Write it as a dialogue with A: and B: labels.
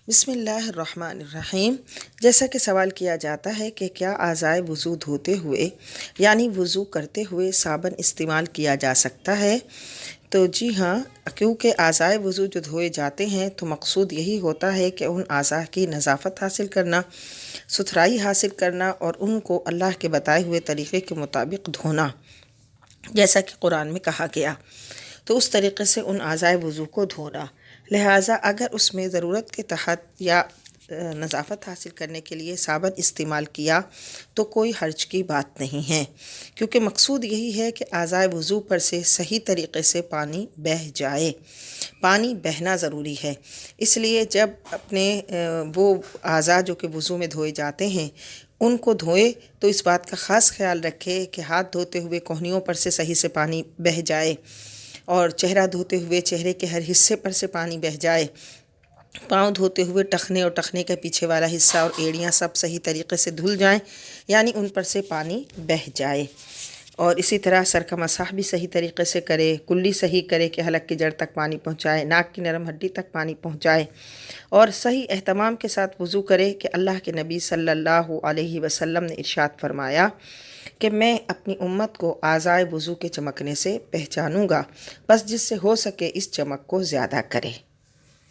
A: بسم اللہ الرحمن الرحیم۔ جیسا کہ سوال کیا جاتا ہے کہ کیا اعضائے وضو دھوتے ہوئے یعنی وضو کرتے ہوئے صابن استعمال کیا جا سکتا ہے؟ تو جی ہاں، کیونکہ اعضائے وضو جو دھوئے جاتے ہیں تو مقصود یہی ہوتا ہے کہ ان اعضاء کی نظافت حاصل کرنا، ستھرائی حاصل کرنا اور ان کو اللہ کے بتائے ہوئے طریقے کے مطابق دھونا، جیسا کہ قرآن میں کہا گیا، تو اس طریقے سے ان اعضائے وضو کو دھونا۔ لہٰذا اگر اس میں ضرورت کے تحت یا نظافت حاصل کرنے کے لیے صابن استعمال کیا تو کوئی حرج کی بات نہیں ہے، کیونکہ مقصود یہی ہے کہ اعضائے وضو پر سے صحیح طریقے سے پانی بہہ جائے۔ پانی بہنا ضروری ہے، اس لیے جب اپنے وہ اعضاء جو کہ وضو میں دھوئے جاتے ہیں ان کو دھوئے تو اس بات کا خاص خیال رکھے کہ ہاتھ دھوتے ہوئے کوہنیوں پر سے صحیح سے پانی بہہ جائے، اور چہرہ دھوتے ہوئے چہرے کے ہر حصے پر سے پانی بہہ جائے، پاؤں دھوتے ہوئے ٹخنے اور ٹخنے کے پیچھے والا حصہ اور ایڑیاں سب صحیح طریقے سے دھل جائیں، یعنی ان پر سے پانی بہہ جائے۔ اور اسی طرح سر کا مسح بھی صحیح طریقے سے کرے، کلی صحیح کرے کہ حلق کی جڑ تک پانی پہنچائے، ناک کی نرم ہڈی تک پانی پہنچائے، اور صحیح اہتمام کے ساتھ وضو کرے کہ اللہ کے نبی صلی اللہ علیہ وسلم نے ارشاد فرمایا کہ میں اپنی امت کو اعضائے وضو کے چمکنے سے پہچانوں گا، بس جس سے ہو سکے اس چمک کو زیادہ کرے۔